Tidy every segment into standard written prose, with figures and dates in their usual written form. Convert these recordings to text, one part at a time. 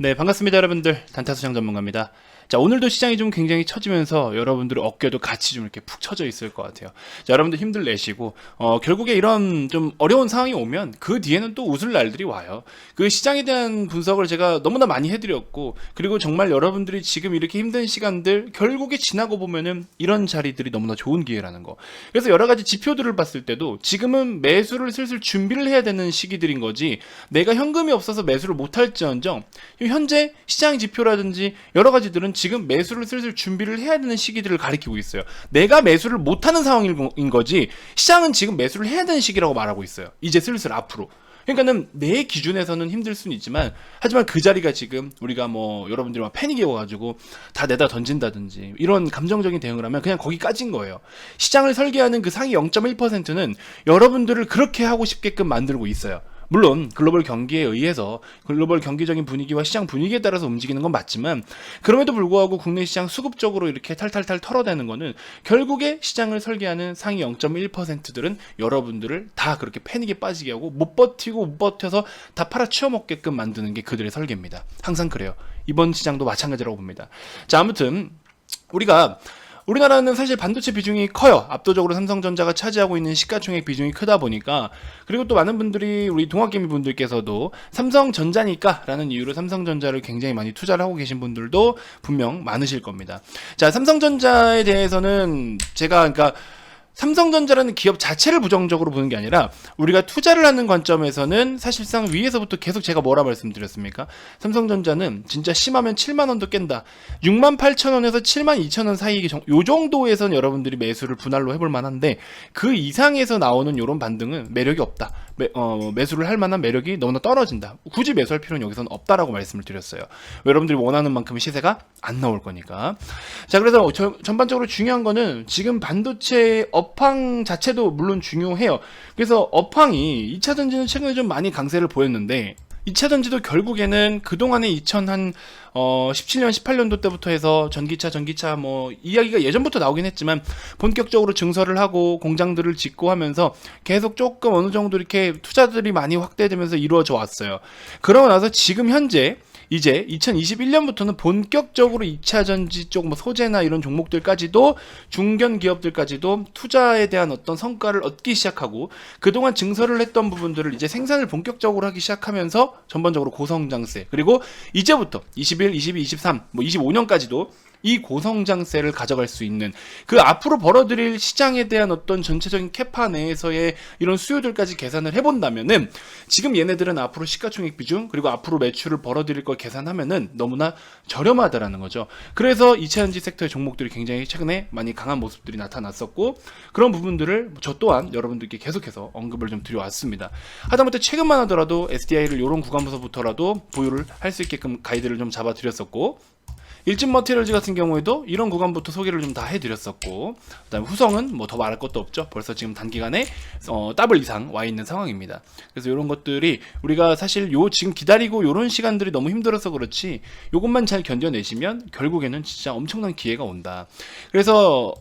네, 반갑습니다, 여러분들. 단타수장 전문가입니다. 자, 오늘도 시장이 좀 굉장히 처지면서 여러분들의 어깨도 같이 좀 이렇게 푹 처져 있을 것 같아요. 자, 여러분들 힘들 내시고, 결국에 이런 좀 어려운 상황이 오면 그 뒤에는 또 웃을 날들이 와요. 그 시장에 대한 분석을 제가 너무나 많이 해드렸고, 그리고 정말 여러분들이 지금 이렇게 힘든 시간들 결국에 지나고 보면은 이런 자리들이 너무나 좋은 기회라는 거. 그래서 여러 가지 지표들을 봤을 때도 지금은 매수를 슬슬 준비를 해야 되는 시기들인 거지, 내가 현금이 없어서 매수를 못할지언정 현재 시장 지표라든지 여러 가지들은 지금 매수를 슬슬 준비를 해야 되는 시기들을 가리키고 있어요. 내가 매수를 못하는 상황인 거지 시장은 지금 매수를 해야 되는 시기라고 말하고 있어요. 이제 슬슬 앞으로. 그러니까는 내 기준에서는 힘들 수는 있지만, 하지만 그 자리가 지금 우리가 뭐 여러분들이 막 패닉이 와가지고 다 내다 던진다든지 이런 감정적인 대응을 하면 그냥 거기까지인 거예요. 시장을 설계하는 그 상위 0.1%는 여러분들을 그렇게 하고 싶게끔 만들고 있어요. 물론 글로벌 경기에 의해서 글로벌 경기적인 분위기와 시장 분위기에 따라서 움직이는 건 맞지만, 그럼에도 불구하고 국내 시장 수급적으로 이렇게 탈탈탈 털어대는 거는 결국에 시장을 설계하는 상위 0.1%들은 여러분들을 다 그렇게 패닉에 빠지게 하고 못 버티고 못 버텨서 다 팔아치워 먹게끔 만드는 게 그들의 설계입니다. 항상 그래요. 이번 시장도 마찬가지라고 봅니다. 자, 아무튼 우리나라는 사실 반도체 비중이 커요. 압도적으로 삼성전자가 차지하고 있는 시가총액 비중이 크다 보니까. 그리고 또 많은 분들이, 우리 동학개미 분들께서도 삼성전자니까 라는 이유로 삼성전자를 굉장히 많이 투자를 하고 계신 분들도 분명 많으실 겁니다. 자, 삼성전자에 대해서는 제가 삼성전자라는 기업 자체를 부정적으로 보는 게 아니라 우리가 투자를 하는 관점에서는 사실상 위에서부터 계속 제가 뭐라 말씀드렸습니까? 삼성전자는 진짜 심하면 7만원도 깬다. 68,000원에서 72,000원 사이 요 정도에선 여러분들이 매수를 분할로 해볼 만한데, 그 이상에서 나오는 요런 반등은 매력이 없다. 매수를 할 만한 매력이 너무나 떨어진다. 굳이 매수할 필요는 여기서는 없다라고 말씀을 드렸어요. 여러분들이 원하는 만큼의 시세가 안 나올 거니까. 자, 그래서 전반적으로 중요한 거는 지금 반도체 업황 자체도 물론 중요해요. 그래서 업황이 2차 전지는 최근에 좀 많이 강세를 보였는데, 2차 전지도 결국에는 그동안에 17년, 18년도 때부터 해서 전기차 뭐 이야기가 예전부터 나오긴 했지만 본격적으로 증설을 하고 공장들을 짓고 하면서 계속 조금 어느 정도 이렇게 투자들이 많이 확대되면서 이루어져 왔어요. 그러고 나서 지금 현재 이제 2021년부터는 본격적으로 2차 전지 쪽 뭐 소재나 이런 종목들까지도, 중견 기업들까지도 투자에 대한 어떤 성과를 얻기 시작하고, 그동안 증설을 했던 부분들을 이제 생산을 본격적으로 하기 시작하면서 전반적으로 고성장세, 그리고 이제부터 21, 22, 23, 뭐 25년까지도 이 고성장세를 가져갈 수 있는, 그 앞으로 벌어들일 시장에 대한 어떤 전체적인 캐파 내에서의 이런 수요들까지 계산을 해본다면은, 지금 얘네들은 앞으로 시가총액 비중, 그리고 앞으로 매출을 벌어들일 걸 계산하면은 너무나 저렴하다라는 거죠. 그래서 2차 전지 섹터의 종목들이 굉장히 최근에 많이 강한 모습들이 나타났었고, 그런 부분들을 저 또한 여러분들께 계속해서 언급을 좀 드려왔습니다. 하다못해 최근만 하더라도 SDI를 이런 구간부터라도 보유를 할 수 있게끔 가이드를 좀 잡아드렸었고, 일진 머티리얼즈 같은 경우에도 이런 구간부터 소개를 좀 다 해드렸었고, 그다음에 후성은 뭐 더 말할 것도 없죠. 벌써 지금 단기간에 더블 이상 와 있는 상황입니다. 그래서 이런 것들이 우리가 사실 지금 기다리고 이런 시간들이 너무 힘들어서 그렇지, 요것만 잘 견뎌내시면 결국에는 진짜 엄청난 기회가 온다. 그래서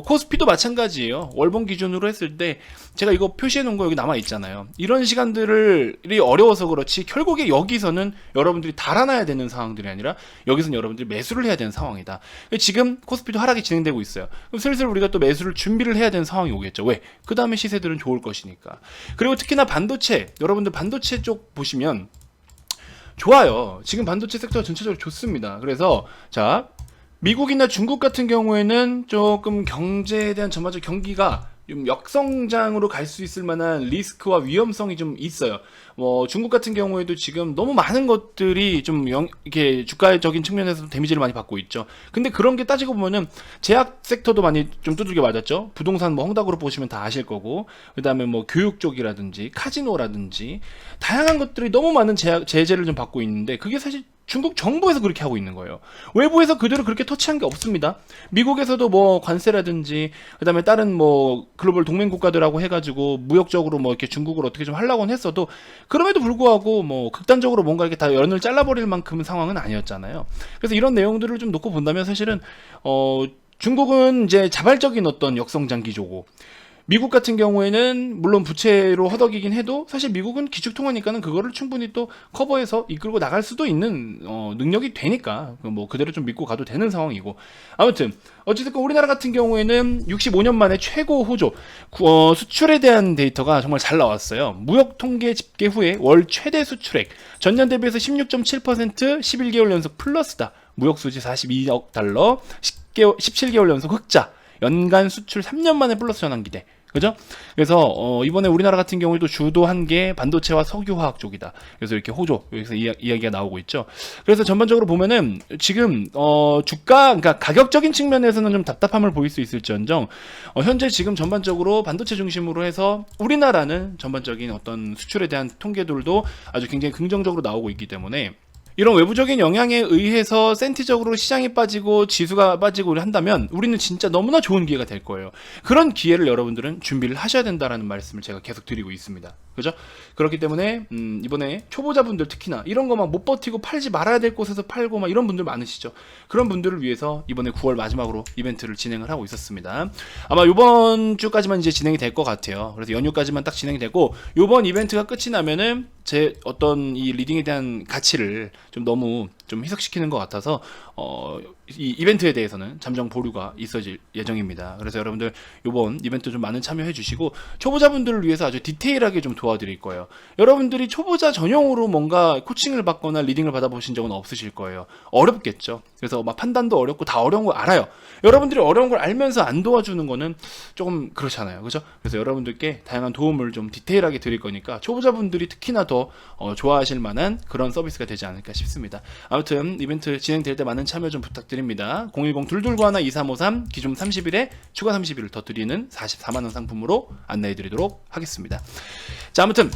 코스피도 마찬가지예요. 월봉 기준으로 했을 때 제가 이거 표시해 놓은 거 여기 남아 있잖아요. 이런 시간들이 어려워서 그렇지, 결국에 여기서는 여러분들이 달아나야 되는 상황들이 아니라 여기서는 여러분들이 매수를 해야 되는 상황이다. 지금 코스피도 하락이 진행되고 있어요. 그럼 슬슬 우리가 또 매수를 준비를 해야 되는 상황이 오겠죠. 왜? 그 다음에 시세들은 좋을 것이니까. 그리고 특히나 반도체, 여러분들 반도체 쪽 보시면 좋아요. 지금 반도체 섹터가 전체적으로 좋습니다. 그래서 자, 미국이나 중국 같은 경우에는 조금 경제에 대한 전반적 경기가 좀 역성장으로 갈 수 있을 만한 리스크와 위험성이 좀 있어요. 뭐 중국 같은 경우에도 지금 너무 많은 것들이 좀 이렇게 주가적인 측면에서 데미지를 많이 받고 있죠. 근데 그런 게 따지고 보면은 제약 섹터도 많이 좀 두들겨 맞았죠. 부동산 뭐 헝다그룹 보시면 다 아실 거고, 그다음에 뭐 교육 쪽이라든지 카지노라든지 다양한 것들이 너무 많은 제재를 좀 받고 있는데, 그게 사실 중국 정부에서 그렇게 하고 있는 거예요. 외부에서 그대로 그렇게 터치한 게 없습니다. 미국에서도 뭐 관세라든지, 그 다음에 다른 뭐 글로벌 동맹 국가들하고 해가지고 무역적으로 뭐 이렇게 중국을 어떻게 좀 하려고는 했어도, 그럼에도 불구하고 뭐 극단적으로 뭔가 이렇게 다 연을 잘라버릴 만큼 상황은 아니었잖아요. 그래서 이런 내용들을 좀 놓고 본다면 사실은 중국은 이제 자발적인 어떤 역성장 기조고, 미국 같은 경우에는 물론 부채로 허덕이긴 해도 사실 미국은 기축통화니까는 그거를 충분히 또 커버해서 이끌고 나갈 수도 있는 능력이 되니까 뭐 그대로 좀 믿고 가도 되는 상황이고, 아무튼 어쨌든 우리나라 같은 경우에는 65년 만에 최고 호조 수출에 대한 데이터가 정말 잘 나왔어요. 무역 통계 집계 후에 월 최대 수출액 전년 대비해서 16.7% 11개월 연속 플러스다. 무역 수지 42억 달러 17개월 연속 흑자. 연간 수출 3년 만에 플러스 전환 기대. 그죠? 그래서 이번에 우리나라 같은 경우에도 주도한 게 반도체와 석유화학 쪽이다. 그래서 이렇게 호조 여기서 이야기가 나오고 있죠. 그래서 전반적으로 보면은 지금 주가, 그러니까 가격적인 측면에서는 좀 답답함을 보일 수 있을지언정 현재 지금 전반적으로 반도체 중심으로 해서 우리나라는 전반적인 어떤 수출에 대한 통계들도 아주 굉장히 긍정적으로 나오고 있기 때문에, 이런 외부적인 영향에 의해서 센티적으로 시장이 빠지고 지수가 빠지고 한다면 우리는 진짜 너무나 좋은 기회가 될 거예요. 그런 기회를 여러분들은 준비를 하셔야 된다라는 말씀을 제가 계속 드리고 있습니다. 그죠? 그렇기 때문에 이번에 초보자분들 특히나 이런 거 막 못 버티고 팔지 말아야 될 곳에서 팔고 막 이런 분들 많으시죠. 그런 분들을 위해서 이번에 9월 마지막으로 이벤트를 진행을 하고 있었습니다. 아마 이번 주까지만 이제 진행이 될 것 같아요. 그래서 연휴까지만 딱 진행이 되고, 이번 이벤트가 끝이 나면은 제 어떤 이 리딩에 대한 가치를 좀 너무 좀 희석시키는 것 같아서 이 이벤트에 대해서는 잠정 보류가 있어질 예정입니다. 그래서 여러분들 이번 이벤트 좀 많은 참여해 주시고, 초보자분들을 위해서 아주 디테일하게 좀 도와드릴 거예요. 여러분들이 초보자 전용으로 뭔가 코칭을 받거나 리딩을 받아보신 적은 없으실 거예요. 어렵겠죠. 그래서 막 판단도 어렵고 다 어려운 거 알아요. 여러분들이 어려운 걸 알면서 안 도와주는 거는 조금 그렇잖아요. 그죠? 그래서 여러분들께 다양한 도움을 좀 디테일하게 드릴 거니까 초보자분들이 특히나 더 좋아하실 만한 그런 서비스가 되지 않을까 싶습니다. 아무튼 이벤트 진행될 때 많은 참여 좀 부탁드립니다. 010-222-2353 기존 30일에 추가 30일을 더 드리는 44만원 상품으로 안내해드리도록 하겠습니다. 자, 아무튼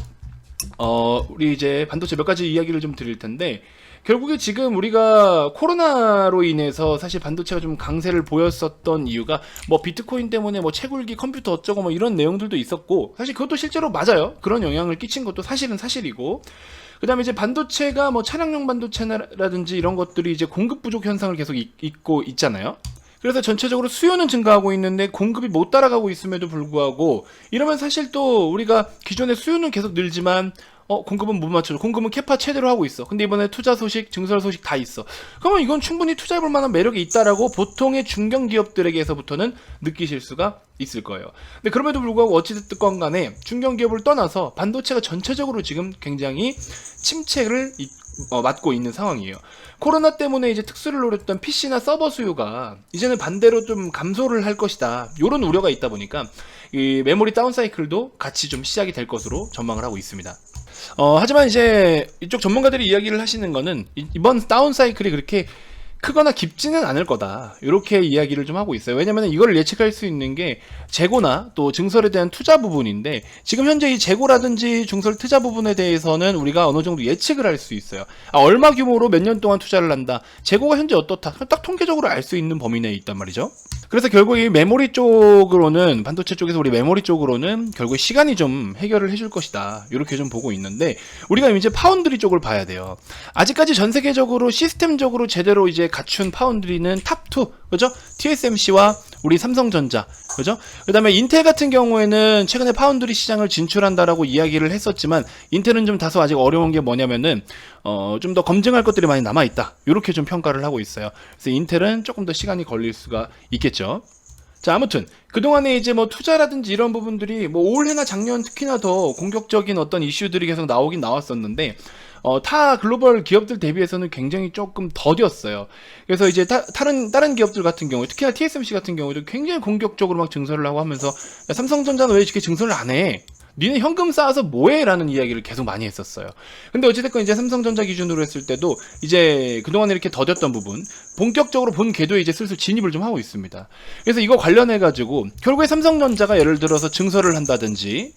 우리 이제 반도체 몇 가지 이야기를 좀 드릴 텐데, 결국에 지금 우리가 코로나로 인해서 사실 반도체가 좀 강세를 보였었던 이유가 뭐 비트코인 때문에 뭐 채굴기 컴퓨터 어쩌고 뭐 이런 내용들도 있었고, 사실 그것도 실제로 맞아요. 그런 영향을 끼친 것도 사실은 사실이고, 그 다음에 이제 반도체가 뭐 차량용 반도체라든지 이런 것들이 이제 공급 부족 현상을 계속 있고 있잖아요. 그래서 전체적으로 수요는 증가하고 있는데 공급이 못 따라가고 있음에도 불구하고, 이러면 사실 또 우리가 기존의 수요는 계속 늘지만 공급은 못 맞춰줘. 공급은 캐파 최대로 하고 있어. 근데 이번에 투자 소식, 증설 소식 다 있어. 그러면 이건 충분히 투자해볼 만한 매력이 있다라고 보통의 중견기업들에게서부터는 느끼실 수가 있을 거예요. 근데 그럼에도 불구하고 어찌됐든 간에 중견기업을 떠나서 반도체가 전체적으로 지금 굉장히 침체를 맞고 있는 상황이에요. 코로나 때문에 이제 특수를 노렸던 PC나 서버 수요가 이제는 반대로 좀 감소를 할 것이다. 이런 우려가 있다 보니까 이 메모리 다운 사이클도 같이 좀 시작이 될 것으로 전망을 하고 있습니다. 하지만 이제 이쪽 전문가들이 이야기를 하시는 거는 이번 다운 사이클이 그렇게 크거나 깊지는 않을 거다, 이렇게 이야기를 좀 하고 있어요. 왜냐면 이걸 예측할 수 있는 게 재고나 또 증설에 대한 투자 부분인데, 지금 현재 이 재고라든지 증설 투자 부분에 대해서는 우리가 어느 정도 예측을 할 수 있어요. 얼마 규모로 몇 년 동안 투자를 한다, 재고가 현재 어떻다, 딱 통계적으로 알 수 있는 범위 내에 있단 말이죠. 그래서 결국 이 메모리 쪽으로는, 반도체 쪽에서 우리 메모리 쪽으로는 결국 시간이 좀 해결을 해줄 것이다, 이렇게 좀 보고 있는데, 우리가 이제 파운드리 쪽을 봐야 돼요. 아직까지 전 세계적으로 시스템적으로 제대로 이제 갖춘 파운드리는 탑2, 그죠? TSMC와 우리 삼성전자, 그죠? 그 다음에 인텔 같은 경우에는 최근에 파운드리 시장을 진출한다라고 이야기를 했었지만, 인텔은 좀 다소 아직 어려운 게 뭐냐면은 좀 더 검증할 것들이 많이 남아있다, 이렇게 좀 평가를 하고 있어요. 그래서 인텔은 조금 더 시간이 걸릴 수가 있겠죠. 자, 아무튼 그동안에 이제 뭐 투자라든지 이런 부분들이 뭐 올해나 작년 특히나 더 공격적인 어떤 이슈들이 계속 나오긴 나왔었는데, 타 글로벌 기업들 대비해서는 굉장히 조금 더뎠어요. 그래서 이제 다른 기업들 같은 경우에, 특히나 TSMC 같은 경우에도 굉장히 공격적으로 막 증설을 하고 하면서, 야, 삼성전자는 왜 이렇게 증설을 안 해? 니네 현금 쌓아서 뭐해? 라는 이야기를 계속 많이 했었어요. 근데 어찌됐건 이제 삼성전자 기준으로 했을 때도 이제 그동안 이렇게 더뎠던 부분, 본격적으로 본 궤도에 이제 슬슬 진입을 좀 하고 있습니다. 그래서 이거 관련해가지고 결국에 삼성전자가 예를 들어서 증설을 한다든지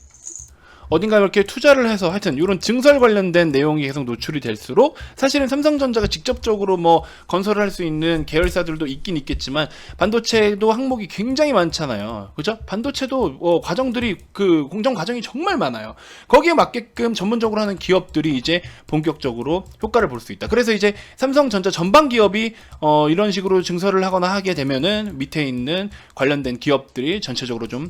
어딘가 이렇게 투자를 해서 하여튼 이런 증설 관련된 내용이 계속 노출이 될수록 사실은 삼성전자가 직접적으로 뭐 건설을 할 수 있는 계열사들도 있긴 있겠지만 반도체도 항목이 굉장히 많잖아요. 그죠? 반도체도 과정들이 그 공정 과정이 정말 많아요. 거기에 맞게끔 전문적으로 하는 기업들이 이제 본격적으로 효과를 볼 수 있다. 그래서 이제 삼성전자 전방 기업이 이런 식으로 증설을 하거나 하게 되면은 밑에 있는 관련된 기업들이 전체적으로 좀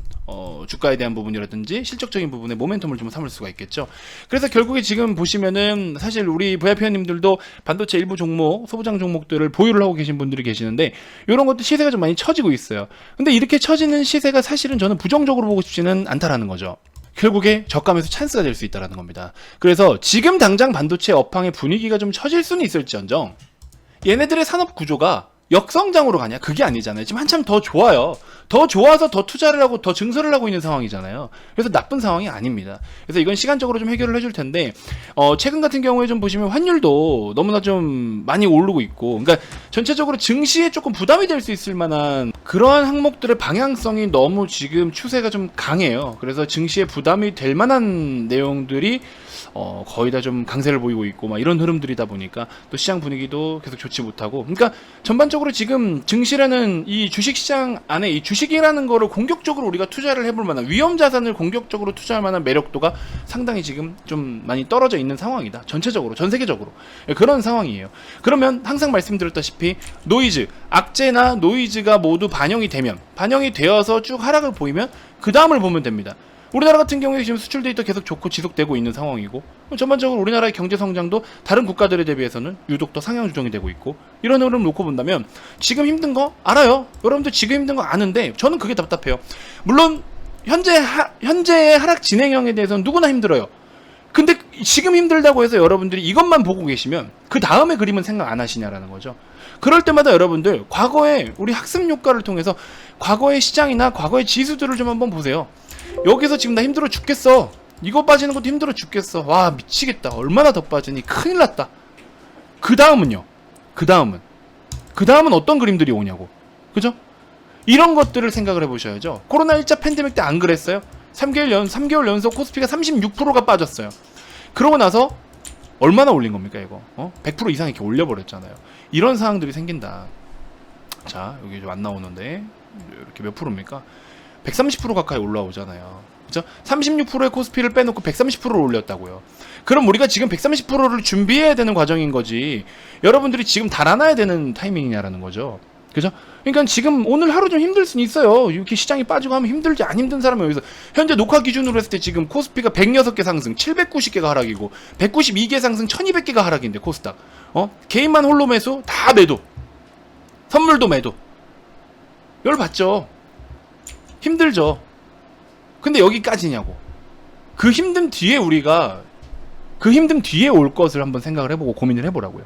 주가에 대한 부분이라든지 실적적인 부분에 모멘텀을 좀 삼을 수가 있겠죠. 그래서 결국에 지금 보시면은 사실 우리 VIP님들도 반도체 일부 종목, 소부장 종목들을 보유를 하고 계신 분들이 계시는데 이런 것도 시세가 좀 많이 처지고 있어요. 근데 이렇게 처지는 시세가 사실은 저는 부정적으로 보고 싶지는 않다라는 거죠. 결국에 저가에서 찬스가 될 수 있다는 겁니다. 그래서 지금 당장 반도체 업황의 분위기가 좀 처질 수는 있을지언정 얘네들의 산업 구조가 역성장으로 가냐? 그게 아니잖아요. 지금 한참 더 좋아요. 더 좋아서 더 투자를 하고 더 증설을 하고 있는 상황이잖아요. 그래서 나쁜 상황이 아닙니다. 그래서 이건 시간적으로 좀 해결을 해줄 텐데 최근 같은 경우에 좀 보시면 환율도 너무나 좀 많이 오르고 있고, 그러니까 전체적으로 증시에 조금 부담이 될 수 있을 만한 그러한 항목들의 방향성이 너무 지금 추세가 좀 강해요. 그래서 증시에 부담이 될 만한 내용들이 거의 다 좀 강세를 보이고 있고 막 이런 흐름들이다 보니까 또 시장 분위기도 계속 좋지 못하고, 그러니까 전반적으로 지금 증시라는 이 주식시장 안에 이 주식이라는 거를 공격적으로 우리가 투자를 해볼 만한 위험 자산을 공격적으로 투자할 만한 매력도가 상당히 지금 좀 많이 떨어져 있는 상황이다. 전체적으로 전 세계적으로 그런 상황이에요. 그러면 항상 말씀드렸다시피 노이즈, 악재나 노이즈가 모두 반영이 되어서 쭉 하락을 보이면 그 다음을 보면 됩니다. 우리나라 같은 경우에 지금 수출 데이터 계속 좋고 지속되고 있는 상황이고, 전반적으로 우리나라의 경제 성장도 다른 국가들에 대비해서는 유독 더 상향 조정이 되고 있고, 이런 흐름 놓고 본다면 지금 힘든 거 알아요. 여러분들 지금 힘든 거 아는데 저는 그게 답답해요. 물론 현재의 하락 진행형에 대해서는 누구나 힘들어요. 근데 지금 힘들다고 해서 여러분들이 이것만 보고 계시면 그 다음의 그림은 생각 안 하시냐라는 거죠. 그럴 때마다 여러분들 과거에 우리 학습 효과를 통해서 과거의 시장이나 과거의 지수들을 좀 한번 보세요. 여기서 지금 나 힘들어 죽겠어. 이거 빠지는 것도 힘들어 죽겠어. 와 미치겠다. 얼마나 더 빠지니 큰일 났다. 그 다음은요. 그 다음은 어떤 그림들이 오냐고. 그죠? 이런 것들을 생각을 해보셔야죠. 코로나 1차 팬데믹 때 안 그랬어요? 3개월 연속 코스피가 36%가 빠졌어요. 그러고 나서 얼마나 올린 겁니까 이거? 100% 이상 이렇게 올려버렸잖아요. 이런 상황들이 생긴다. 자 여기 좀 안 나오는데 이렇게 몇 프로입니까? 130% 가까이 올라오잖아요. 그죠? 36%의 코스피를 빼놓고 130%를 올렸다고요. 그럼 우리가 지금 130%를 준비해야 되는 과정인 거지, 여러분들이 지금 달아나야 되는 타이밍이냐라는 거죠. 그죠? 그러니까 지금 오늘 하루 좀 힘들 수는 있어요. 이렇게 시장이 빠지고 하면 힘들지. 안 힘든 사람은 여기서 현재 녹화 기준으로 했을 때 지금 코스피가 106개 상승 790개가 하락이고 192개 상승 1200개가 하락인데 코스닥 개인만 홀로 매수 다 매도, 선물도 매도. 열받죠. 힘들죠. 근데 여기까지냐고. 그 힘든 뒤에 올 것을 한번 생각을 해보고 고민을 해보라고요.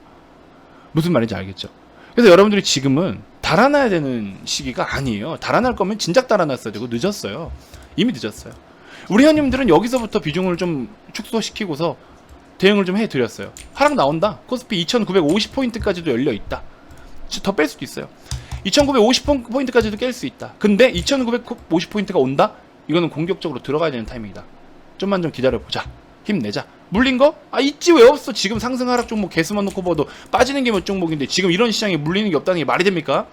무슨 말인지 알겠죠? 그래서 여러분들이 지금은 달아나야 되는 시기가 아니에요. 달아날 거면 진작 달아났어야 되고 늦었어요. 이미 늦었어요. 우리 회원님들은 여기서부터 비중을 좀 축소시키고서 대응을 좀 해드렸어요. 하락 나온다. 코스피 2950포인트까지도 열려있다. 더 뺄 수도 있어요. 2950포인트까지도 깰 수 있다. 근데 2950포인트가 온다? 이거는 공격적으로 들어가야 되는 타이밍이다. 좀만 좀 기다려보자. 힘내자. 물린 거? 있지 왜 없어. 지금 상승 하락 종목 개수만 놓고 봐도 빠지는 게 몇 종목인데 지금 이런 시장에 물리는 게 없다는 게 말이 됩니까?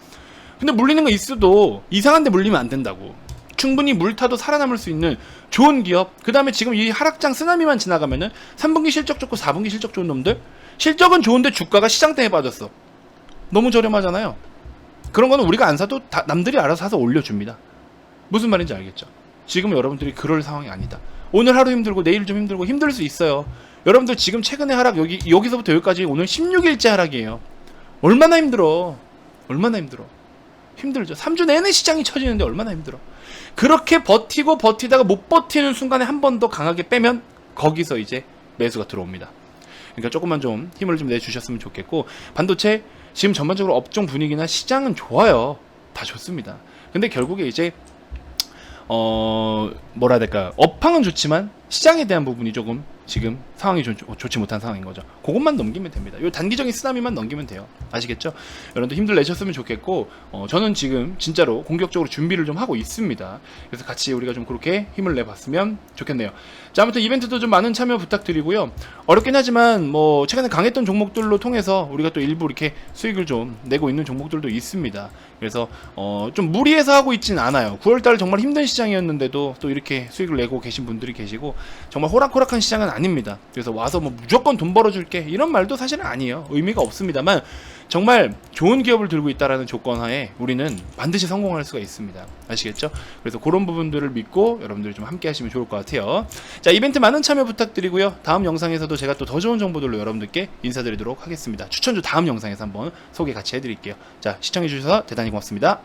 근데 물리는 거 있어도 이상한데 물리면 안 된다고. 충분히 물타도 살아남을 수 있는 좋은 기업, 그 다음에 지금 이 하락장 쓰나미만 지나가면은 3분기 실적 좋고 4분기 실적 좋은 놈들, 실적은 좋은데 주가가 시장 때문에 빠졌어. 너무 저렴하잖아요. 그런 거는 우리가 안 사도 남들이 알아서 사서 올려줍니다. 무슨 말인지 알겠죠? 지금 여러분들이 그럴 상황이 아니다. 오늘 하루 힘들고 내일 좀 힘들고 힘들 수 있어요. 여러분들 지금 최근에 하락 여기서부터 여기까지 오늘 16일째 하락이에요. 얼마나 힘들어. 힘들죠. 3주 내내 시장이 처지는데 얼마나 힘들어. 그렇게 버티다가 못 버티는 순간에 한 번 더 강하게 빼면 거기서 이제 매수가 들어옵니다. 그러니까 조금만 좀 힘을 좀 내주셨으면 좋겠고, 반도체 지금 전반적으로 업종 분위기나 시장은 좋아요. 다 좋습니다. 근데 결국에 이제 뭐라 해야 될까, 업황은 좋지만 시장에 대한 부분이 조금 지금 상황이 좋지 못한 상황인 거죠. 그것만 넘기면 됩니다. 요 단기적인 쓰나미만 넘기면 돼요. 아시겠죠? 여러분들 힘들 내셨으면 좋겠고, 저는 지금 진짜로 공격적으로 준비를 좀 하고 있습니다. 그래서 같이 우리가 좀 그렇게 힘을 내봤으면 좋겠네요. 자, 아무튼 이벤트도 좀 많은 참여 부탁드리고요. 어렵긴 하지만 뭐 최근에 강했던 종목들로 통해서 우리가 또 일부 이렇게 수익을 좀 내고 있는 종목들도 있습니다. 그래서 좀 무리해서 하고 있진 않아요. 9월달 정말 힘든 시장이었는데도 또 이렇게 수익을 내고 계신 분들이 계시고, 정말 호락호락한 시장은 아닙니다. 그래서 와서 뭐 무조건 돈 벌어줄게 이런 말도 사실은 아니에요. 의미가 없습니다만, 정말 좋은 기업을 들고 있다라는 조건 하에 우리는 반드시 성공할 수가 있습니다. 아시겠죠? 그래서 그런 부분들을 믿고 여러분들이 좀 함께 하시면 좋을 것 같아요. 자, 이벤트 많은 참여 부탁드리고요. 다음 영상에서도 제가 또 더 좋은 정보들로 여러분들께 인사드리도록 하겠습니다. 추천주 다음 영상에서 한번 소개 같이 해드릴게요. 자, 시청해주셔서 대단히 고맙습니다.